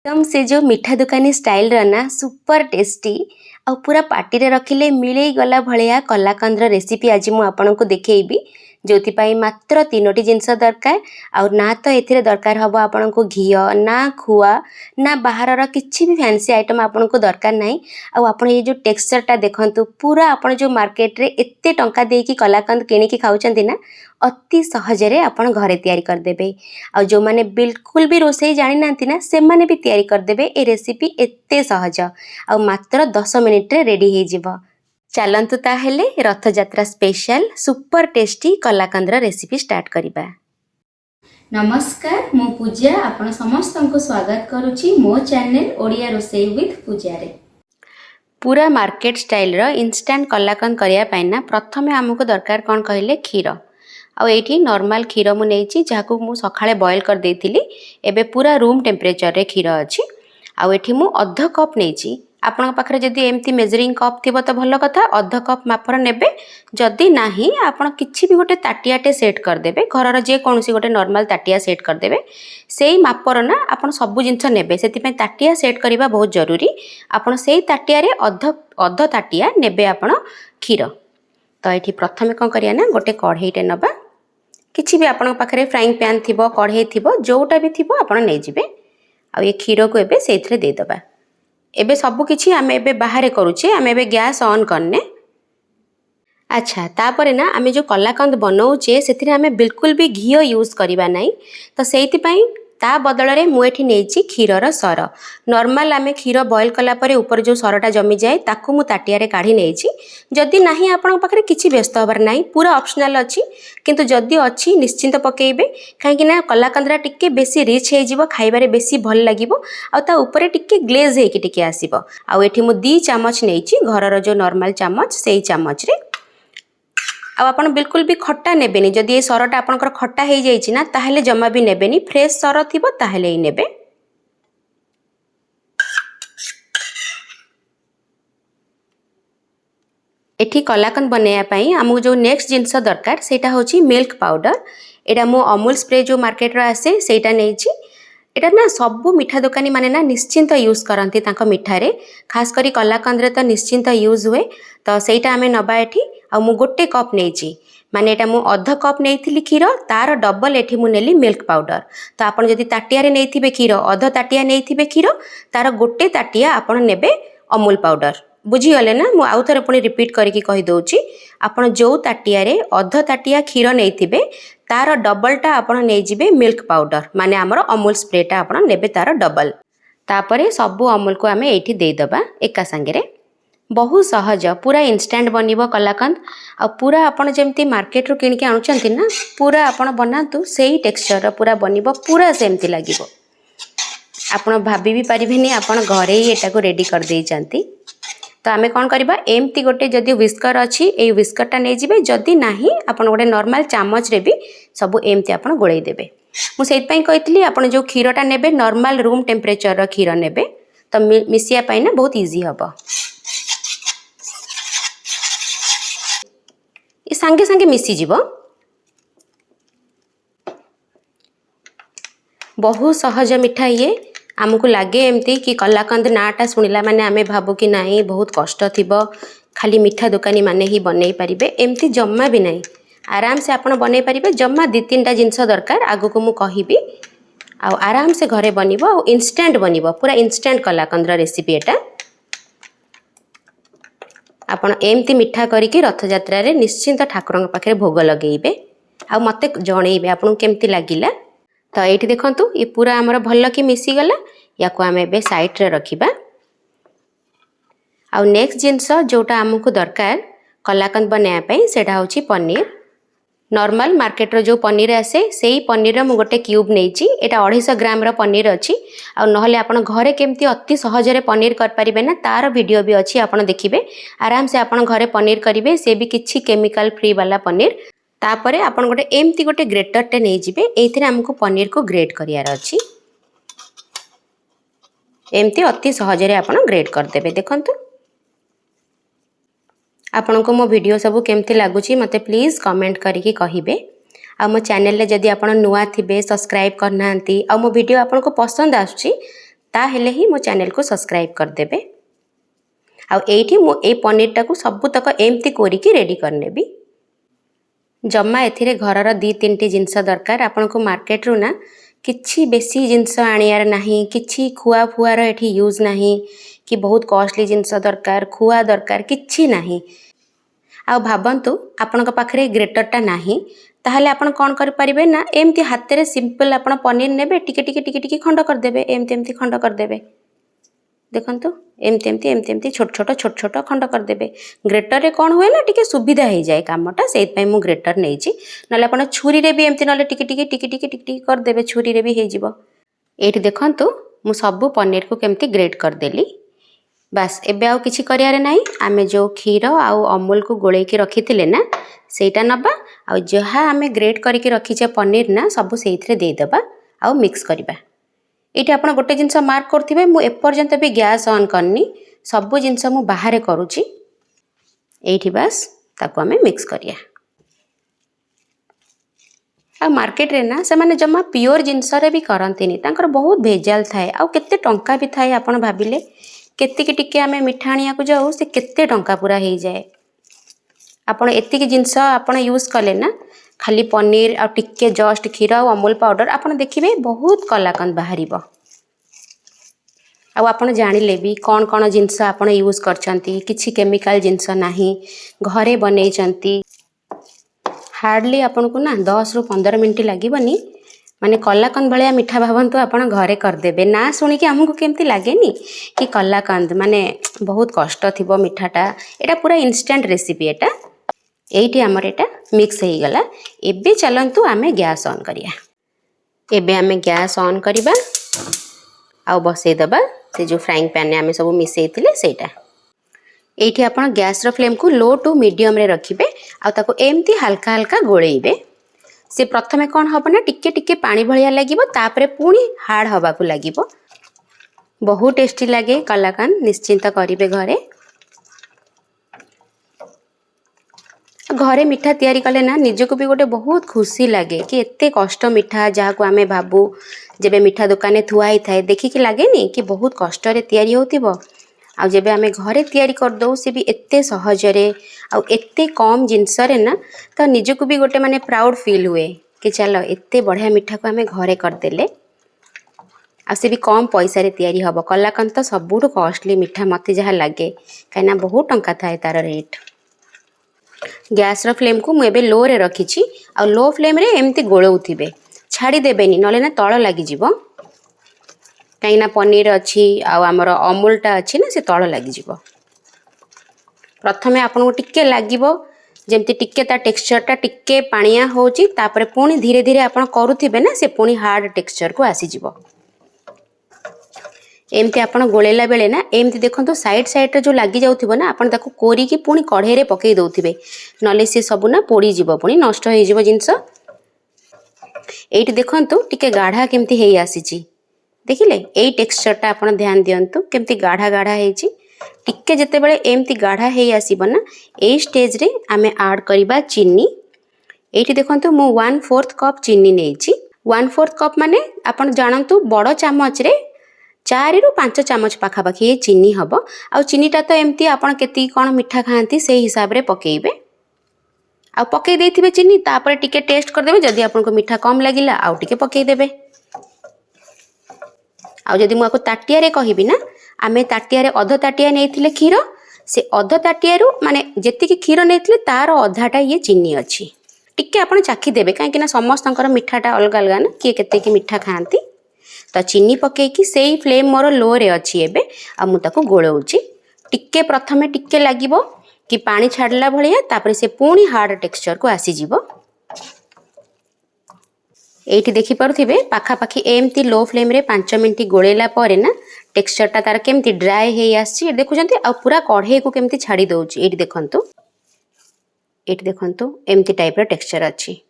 एकदम से जो मीठा दुकानी स्टाइल ना सुपर टेस्टी आ पूरा पार्टी रे रखिले मिले गला भलिया कलाकंद रेसिपी आज मु आपनको देखैबी जो मात्र 3टी जिनस दरकार आ ना तो एथिरे दरकार हबो आपनको घियो ना खुआ ना बाहर किछि भी फैंसी आइटम आपनको दरकार नाही आ आपण ये जो टेक्सचर टा देखंतु पूरा आपण जो मार्केट रे एत्ते टंका देकी कलाकंद किणी की खाउचंती ना अति सहजरे आपण घरे तैयारी कर देबे आ जो माने बिल्कुल भी रोसई जानि नांती ना से माने भी तैयारी कर देबे ए रेसिपी एत्ते सहज आ मात्र 10 मिनिट रे रेडी हे जिवो। चलंतु ताहेले Rath Yatra special super tasty कलाकंदर रेसिपी स्टार्ट करिबा। नमस्कार मो पूजा आपण समस्त को स्वागत करूची मो चैनल ओडिया रोसई विथ पूजा रे। पूरा मार्केट स्टाइल रो इंस्टेंट कलाकंद करिया पाइना प्रथमे हमको दरकार कोन कहले खीर आ एठी नॉर्मल खीर मु नेछि जाको मु सखाळे बॉयल कर देथिली एबे पूरा रूम टेम्परेचर रे खीर अछि आ एठी मु आधा कप नेछि आपण पाखरे जदि एमती मेजरिंग कप थिबो तो भलो कथा आधा कप मापर नेबे जदि नाही आपण किछि भी गोटे ताटियाटे सेट कर देबे घरर जे कोनसी गोटे नॉर्मल ताटिया सेट कर देबे सेही मापर ना आपण सब जिंस नेबे सेति पय ताटिया सेट करिबा बहुत जरूरी आपण सेही ताटिया रे आधा ताटिया नेबे आपण खीर तो एठी प्रथमे कोन करिया ना गोटे कढ़ईटे नबा किछि भी आपण पाखरे फ्राइंग पैन थिबो कढ़ई थिबो जोटा भी थिबो आपण नै जिबे आ ये खीर को एबे सेथरे दे दबा एबे सब किछि आमे एबे बाहर करूचे आमे एबे गैस ऑन करने। अच्छा तापरे ना आमे जो कलाकंद बनाऊचे सेथिरे आमे बिल्कुल भी घियो यूज करिबा नाही तो सेति पई ता बदल रे मु एठी नेछि खीरर सर नॉर्मल आमे खीर बॉयल कला परे ऊपर जो सरटा जमी जाए ताकू मु ताटिया रे काढी नेछि जदि नाही आपण पाखरे किछि व्यस्त होबार नाही पूरा ऑप्शनल अछि किंतु जदि अछि निश्चिंत पकेइबे काहेकि ना कलाकंदरा टिके बेसी रिच हे जिवो खाइबारे बेसी भल लागिवो आ ता ऊपर टिके ग्लेज हे कि टिके आसीबो आ एठी मु 2 चम्मच नेछि घरर जो नॉर्मल चम्मच सेही चम्मच रे आ आपण बिल्कुल भी खट्टा नेबेनी जदि ए सरटा आपनकर खट्टा हे जाइछि ना ताहेले जम्मा भी नेबेनी फ्रेश सर थिबो ताहेले ही नेबे। एठी कलाकंद बनाया पई हमहु जो नेक्स्ट जिंस दरकार सेटा होछि मिल्क पाउडर एटा मो अमूल स्प्रे जो मार्केट रो आसे सेटा नेछि एटा ना सब मीठा दुकानी माने ना निश्चिंत यूज करंती तांको मिठा रे खास करी कलाकंद रे तो निश्चिंत यूज हुए तो सेटा आमे नबा एठी आ मु गोटे कप नेछि माने एटा मु आधा कप नेथिली खीर तार डबल एठी मु नेली मिल्क पाउडर तो आपण जदि ताटिया रे नेथिबे खीर आधा ताटिया नेथिबे खीर तार गोटे ताटिया आपण नेबे अमूल पाउडर बुझी गले ना मु आउ थरे पुनी रिपीट करके कहि दोछि आपण जो ताटिया रे आधा ताटिया खीर नेथिबे तार डबलटा आपण नै जिबे मिल्क पाउडर माने हमर अमूल स्प्रेटा आपण नेबे तार डबल तापरे सबु अमूल को आमे एठी दे दबा एका संगे रे बहुत सहज पूरा इंस्टेंट बनिबो कलाकंद आ पूरा आपण जेमती मार्केट रो किन के आनुचंती ना पूरा आपण बनातु सेही टेक्सचर पूरा बनिबो पूरा सेमती लागिबो आपण भाबी भी परिबेनी आपण घरे ही एटा को रेडी कर देई चंती तो आमे कोन करबा एमती गोटे जदि व्हिस्कर अछि ए व्हिस्करटा नै जिबे जदि नाही आपण गोटे नॉर्मल चामच रे भी सब एमती आपण गोळै देबे मु सेत पई कहितली आपण जो खीरटा नेबे नॉर्मल रूम टेम्परेचर रो खीर नेबे तो मिसिया पई ना बहुत इजी हबो ये संगे संगे मिसी जीवो बहुत सहज मिठा ये आमको लगे एमती कि कलाकंद नाटा शुणिला माने आमे भाबो कि नाही बहुत कष्ट थिबो खाली मिठा दुकानी माने ही बनै परिबे एमती जम्मा भी नाही आराम से आपण बनै परिबे जम्मा 2-3टा जिंस दरकार आगु को मु कहिबी आ आराम से घरे बनिबो आ इंस्टेंट बनिबो पूरा इंस्टेंट कलाकंद रेसिपी एटा आपण एमती मिठा करिके रथ यात्रा रे निश्चिंत ठाकुरन पाखरे भोग लगेइबे आ मते जणेइबे आपण केमती लागिला तो एठी देखंतु ये पूरा हमर भल्ल कि मिसी गला या को हमें बे साइड रे रखिबा आ नेक्स्ट जिंस जोटा हमकु दरकार कलाकंद बनाया पई सेटा होची पनीर नॉर्मल मार्केट रो जो पनीर आसे सेही पनीर रो मु गोटे क्यूब नेची एटा 250 ग्राम रो पनीर अछि आ नहले आपण घरे केमती अति सहज रे पनीर कर परिबे ना तार वीडियो भी अछि आपण देखिबे आराम से आपण घरे पनीर करिवे से भी किछि केमिकल फ्री वाला पनीर तापरे आपण गोटे एमती गोटे ग्रेटर टे नै जिबे एथिरे हमको पनीर को ग्रेट करियार अछि एमती अति सहज रे आपण ग्रेट कर देबे देखंतु आपण को मो वीडियो सब केमती लागुची मते प्लीज कमेंट करिके कहिबे आ मो चैनल रे जदि आपण नुवा थिबे सब्सक्राइब करनांती आ मो वीडियो आपण को पसंद आछी ताहेले ही मो चैनल को सब्सक्राइब करदेबे। आउ एठी मो ए पनीर टाकू सबुतक एमती कोरिकी रेडी करनेबी। जम्मा एथिरे घरर 2-3टी जिनस दरकार। आपन को मार्केट रू ना किछि बेसी जिनस आनियार नाही, किछि खुआ फुआर एठी यूज नाही कि बहुत कॉस्टली जिनस दरकार, खुआ दरकार किछि नाही। आ भाबंतु आपन पाखरे ग्रेटरटा नाही ताहले आपन कौन कर परिबे ना एमती हाथ रे सिंपल आपन पनीर नेबे टिके टिके टिके टिके खंड कर देबे। एमती खंड कर देबे। देखंतु एमती छोट छोट खंड कर देबे। ग्रेटर रे कौन हुए ना टिके सुविधा हो जाए कामटा, सेत पई मु ग्रेटर नै छी। नले आपन छुरी रे भी एमती नले टिके टिके टिके टिके टिके कर देबे, छुरी रे भी हे जिवो। एठी देखंतु मु सब पनीर को केमती ग्रेट कर देली। बस एबे आउ किछि करियारे नाही। आमे जो क्षीर आउ अमूल को गोळेई के रखिथिले ना सेटा नबा आउ जहा आमे ग्रेट करिके रखिचे पनीर ना सब सेइथरे दे दबा आउ मिक्स करिबा। एठी आपण गोटे जिंस मार्क करथिबे मु एपर्यंत भी गैस ऑन करनी, सब जिंस मु बाहरे करूची। एठी बस ताको आमे मिक्स करिया। आ मार्केट रे ना से माने जम्मा प्योर जिंस रे भी करंतिनी, तांकर बहुत भेजाल थाए आउ केते टंका भी थाए। आपण भाबिले केते की टिके आमे मिठाणिया को जाऊ से केते टंका पूरा हे जाए। आपण एति की जिंस आपण यूज कले ना खाली पनीर आ टिके जस्ट क्षीर आ अमूल पाउडर आपण देखिबे बहुत कलाकंद बाहरिबो। आ आपण जानिले भी कौन कौन जिंस आपण यूज करछंती, किछि केमिकल जिंस नाही, घरे बनेइचंती। हार्डली आपण को ना 10 रु 15 मिनिट लागिबनी माने कलाकंद भलिया मिठा भावंतु आपण घरे कर देबे। ना सुनी कि हमको केमती लागेनी कि कलाकंद माने बहुत कष्ट थिबो मिठाटा। एटा पूरा इंस्टेंट रेसिपी एटा। एठी हमर एटा मिक्स हेई गला। एबे चलंतु आमे गैस ऑन करिया। एबे आमे गैस ऑन करिबा आउ बसई दबा से जो फ्राइंग पैन ने आमे सब मिसेइतिले सेटा। एठी आपण गैस रो फ्लेम को लो टू मीडियम रे रखिबे आ ताको एमती हल्का हल्का गोळेइबे। से प्रथमे कौन हबो ना टिके टिके पानी भलिया लागिबो, तापरे पुणी हार्ड हबा को लागिबो। बहुत टेस्टी लागे कलाकंद, निश्चिंत करिवे घरे। घरे मिठा तैयारी कले ना निजको भी गोटे बहुत खुशी लगे कि एते कष्ट मिठा जहाँ को आमे भाबू जेबे मिठा दुकान थुआ ही थाए देखिकी लागेनी कि बहुत कष्ट रे तैयारी होतिबो। आ जेबे आमे घरे तैयारी कर दो से भी एते सहजरे आ एते कम जिंस रे ना तो निजको भी गोटे माने प्राउड फील हुए कि चलो एते बढ़िया मिठा को आमे घरे कर देले आ से भी कम पैसा रे तैयारी हबो। कलाकंद तो सबुठु कॉस्टली मिठा मते जहाँ लागे काइना बहुत टंका थाए तार रेट। गैस रो फ्लेम को मुझे लो रे रखी आ लो फ्लेम रे एमती गोलौथिबे, छाड़ी देबेनी नले ना तळ लागि जिवो। काइना पनीर अछि आ हमर अमूलटा अछि ना से तळ लागि जिवो। प्रथमे आपन को टिके लागिवो जेमती टिके ता टेक्सचरटा टिके पानिया होची, तापरे पुणी धीरे धीरे आपन करूथिबे ना से पुणी हार्ड टेक्सचर को आसी जिवो। एमती आपण गोलेला बेले ना एमती देखंतु साइड साइड रे जो लागि जाउथिबो ना आपण ताको कोरी की पुणी कढ़े रे पकेई दउथिबे, नले से सब ना पोड़ी जिवो, पुणी नष्ट हे जिवो जिंस। एठी देखंतु टिके गाढ़ा केमती हेई आसीची, देखिले एई टेक्सचरटा आपण ध्यान दियंतु केमती गाढ़ा गाढ़ा हेची। टिके जेते बेले एमती गाढ़ा हेई आसीबो ना एई स्टेज रे आमे ऐड करिबा चीनी। एठी देखंतु मु 1/4 कप चीनी नेइची। 1/4 कप माने आपण जानंतु बड़ चामच रे 4 रु 5 चामच पाखापाखी ये चीनी हम। आ चीनीटा तो एमती आपण केती कौन मिठा खाती से हिसाब रे पकेइबे। आ पकई देथिबे चीनी, तापर टिके टेस्ट करदेबे। जदि आपनको मिठा कम लागिला आउ टिके पकई देबे। आ जदि मु आको ताटिया रे कहिबी ना आमे ताटिया रे अध ताटिया नेइथिले क्षीर, से अध ताटिया रु माने जेतिकी क्षीर नेइथिले तार अधाटा ये चीनी अछि। टिके आपण चाखी देबे काहे कि ना समस्तंकर मिठाटा अलग अलग ना, किए केते की मिठा खाती। तो चीनी पकेकी से फ्लेम मोर लो रे अच्छी एबे आ मु ताको गोळौची। टिके प्रथमे टिके लागिबो कि पानी छाडला भलिया, तापर से पुणी हार्ड टेक्सचर को आसी जिवो। एठी देखि पारुथिबे पाखापाखी एमती लो फ्लेम रे 5 मिनिट गोळेला परे ना टेक्सचरटा तार केमती ड्राई हेई आसी देखुचंती आ पूरा कढ़े को केमती छाडी दउची। एठी देखंतु एमती टाइप रो टेक्सचर अछि।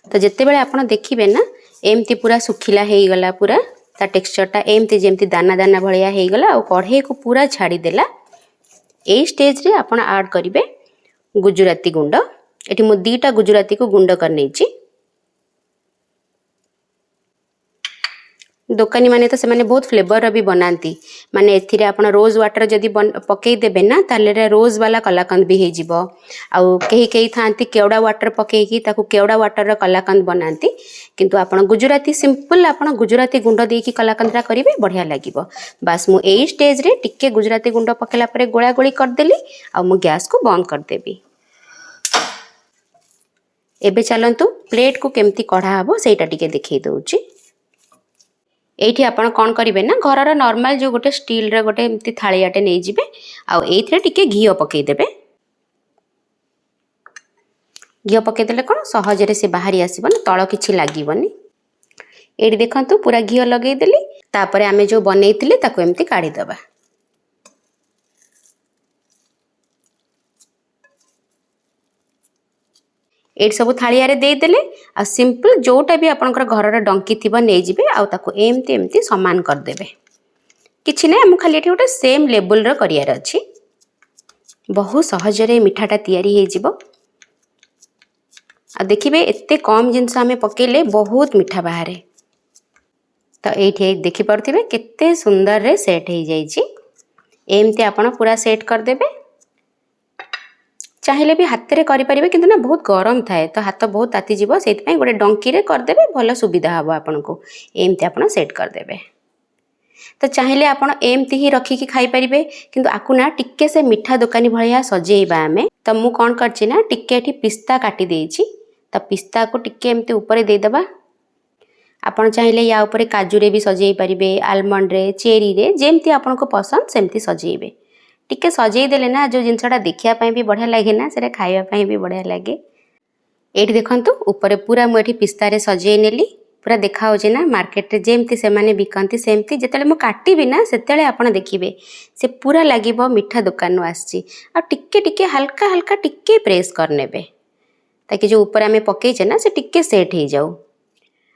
तो जेते बेले आपण देखिबे ना एमती पूरा सुखिला हेई गला, पूरा ता टेक्सचरटा एमती जेमती दाना दाना भलिया हेई गला और कढ़े को पूरा छाडी देला। ए स्टेज रे आपण ऐड करिवे गुजराती गुंड। एठी मु 2टा गुजराती को गुंड कर नेची। दोकानी माने तो से बहुत फ्लेवर भी बनाती माने एथिरे आपण रोज वाटर जदि पकई देबे ना ताले रोज वाला कलाकंद भी हो जिवो। आउ कहीं कहीं थांती केवड़ा वाटर पकईकी ताकू केवड़ा वाटर कलाकंद बनाती किंतु आपण गुजराती सिंपल आपण गुजराती गुंड देकी कलाकंदरा करिवे बढ़िया लागिवो। बास मु एई स्टेज रे टिके गुजराती गुंड पकेला परे गोळा गोळी कर देली आ मु गैस को बंद कर देबी। एबे चलंतु प्लेट को केमती कढ़ा हबो सेटा टिके देखै दउची। एठी आपण कौन करेंगे ना घर नॉर्मल जो गोटे स्टील रे गोटे एमती थालियाटे नहीं जिबे आउ एथिरे टिके घी पकई देबे। घी पकई देले कौन सहज रे से बाहरी आसीबो ना तळ किछि लागिबोनी। एठी देखंतु पूरा घी लगई देली तापरे आमे जो बनैतिले ताको एमती काढी दबा। एट सब थालिया रे दे देले आ सिंपल जोटा भी आपनकर घर डंकी थिबो नै जिबे आ ताको एमती एमती समान कर देबे। किछि नै हम खाली एठी गोटे सेम लेवल रो करियार अछि। बहुत सहज रे मिठाटा तयारी हे जिवो। आ देखिबे एते कम जिंस हमें पकेले बहुत मिठा बाहरे। तो एठी देखि परथिबे केते सुंदर रे सेट हे जाई छी। एमती आपण पूरा सेट कर देबे। चाहिए भी हाथ रे करि परिबे किंतु ना बहुत गरम थाए तो हाथ बहुत ताती जीवो सेति पई गोटे डंकी रे कर देबे भलो सुविधा हबो आपन को। एमती आपण सेट कर देबे। तो चाहिए आपण एमती ही रखी की खाई परिबे किंतु आकु ना टिक्के से मिठा दुकानी भलिया सजेइबा हमें। तो मु कोन करछि ना टिक्के एठी पिस्ता काटी देछि तो पिस्ता को टिक्के एमती ऊपर दे दबा। आपण चाहिए या ऊपर काजू रे भी सजेई परिबे आलमंड रे चेरी रे जेमती आपण को पसंद सेमती सजेइबे। टिके सजेई देले ना जो जिनसटा देखिया पई भी बढ़िया लागे ना सेटा खाइबा पई भी बढ़िया लागे। एठी देखंतु ऊपर पूरा मु एठी पिस्ता रे सजेई नेली पूरा देखा हो ना मार्केट रे जेमती से माने बिकंती सेमती जेतेले मु काटिबी ना सेतेले आपण देखिबे से पूरा लागिबो मिठा दुकान नु आछि। आ टिके टिके हल्का हल्का टिके प्रेस कर नेबे ताकि जो ऊपर आमे पकई छै ना से टिके सेट हे जाऊ।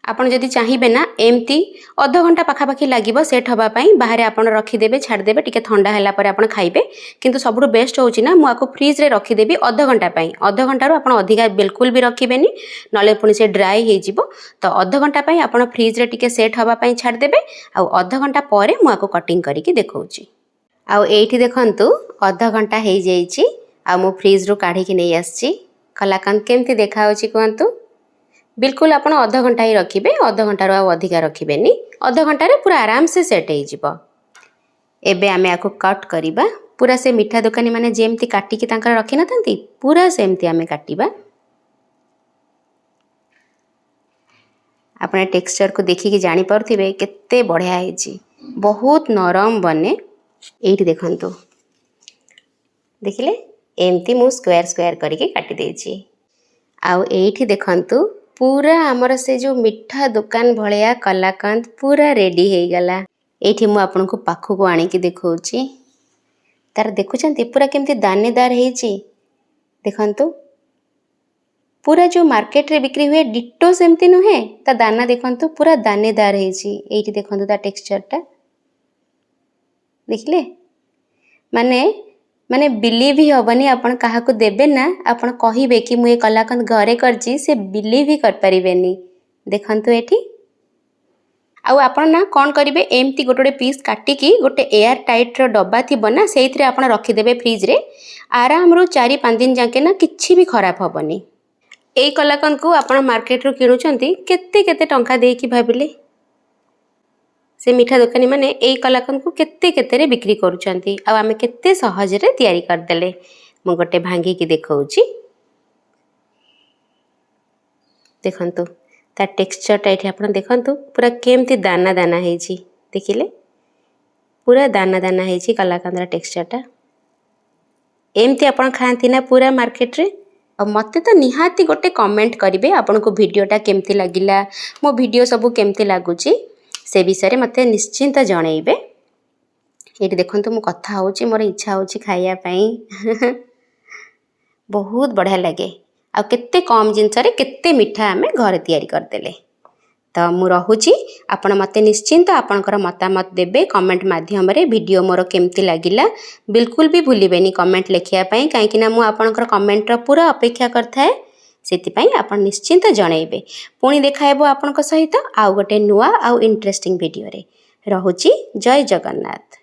आपण जदि चाहिए ना एमती अध घंटा पाखापाखि लगे सेट हाँपाई बाहर आप रखीदे छाड़देवे टिके ठंडा है आप खाइबे किंतु सबुठ बेस्ट होची ना मुझे फ्रिज रे रखीदेवी अध घंटा अध घंटार आप अधिका बिल्कुल भी रखिबेनी नले पुणी से ड्राई हो तो अध घंटा आप फ्रिज रे टिके सेट हाँपाई छाड़देवे आउ अध घंटा पर मुझे कटिंग करके देखौची। आउ एठी देखंतु अध घंटा हो जाइए आ मु फ्रिज रू काढ़ी नहीं आसी कलाकंद केमती देखा कहतु। बिल्कुल आप अध घंटा ही रखिए अध घंटार अधिका रखिबेनी अध घंटे पूरा आराम से सेट हो। एबे आमे आको कट करिबा पूरा से मिठा दुकानी माने जेमती काटिकी तांकर रखी न थांती पूरा सेमती आमे काटिबा। अपने टेक्सचर को देखिकी जानी परथिबे केते बढ़िया हेची बहुत नरम बने। एठी देखंतु देखिले एमती मु स्क्वायर स्क्वायर करके काटी देछि। आउ एठी देखंतु पूरा आमर से जो मिठा दुकान भलिया कलाकंद पूरा रेडी हो गला। एठी मु आपन को पाखु को आनी की देखौची तार देखुचंती पूरा केमती दानेदार हेची देखंतु पूरा जो मार्केट रे बिक्री हुए डिट्टो सेमती नुहे ता दाना देखंतु पूरा दानेदार हेची। एठी देखंतु ता टेक्सचर ता देखले माने माने बिलीव ही हबनी आपण कहा को देबे ना आपण कहिबे कि मु ए कलाकंद घरे करची से बिलीव ही कर परिबेनी। देखंतु एठी आउ आपण ना कौन करिवे एमती गोटे पीस काटिकी गोटे एयर टाइट रो डब्बा थी बना सेइथरे आपण रखी देबे फ्रिज रे आराम रो 4-5 दिन जाके ना किछि भी खराब हबनी। ए कलाकंद को आपण मार्केट रो किनुचंती केते केते टंका देकी भाबिले से मिठा दुकानी माने ए कलाकंद को केते केते रे बिक्री करूचंती आ आमे केते सहज रे तयारी कर देले। मु गोटे भांगी की देखौची देखंतु ता टेक्सचर टा एठी आपण देखंतु पूरा केमती दाना दाना हेची देखिले पूरा दाना दाना हेची कलाकंदरा टेक्सचर टा एमती आपण खांती ना पूरा मार्केट रे। और मते तो निहाती गोटे कमेंट करिवे आपण को वीडियोटा केमती लागिला मो वीडियो सब केमती लागुची से विषय मते निश्चिंत जणैबे। ये देखंतु मु कथा होची मोर इच्छा होची खाइया पई बहुत बढ़िया लगे आ केते कम जिनस रे केते मिठा आमे घर तयारी कर देले। तो मु रहुची आपण मते निश्चिंत आपणकर मतामत देबे कमेंट माध्यम रे वीडियो मोर केमती लागिला बिल्कुल भी भूलिबेनी कमेंट लिखिया पई काहे कि ना मु आपणकर कमेंट रो पूरा अपेक्षा करथाए ସେଥିପାଇଁ ଆପଣ ନିଶ୍ଚିନ୍ତ ଜଣାଇବେ। ପୁଣି ଦେଖା ହେବ ଆପଣଙ୍କ ସହିତ ଆଉ ଗୋଟେ ନୂଆ ଆଉ ଇଣ୍ଟରେଷ୍ଟିଂ ଭିଡ଼ିଓରେ। ରହୁଛି, ଜୟ ଜଗନ୍ନାଥ।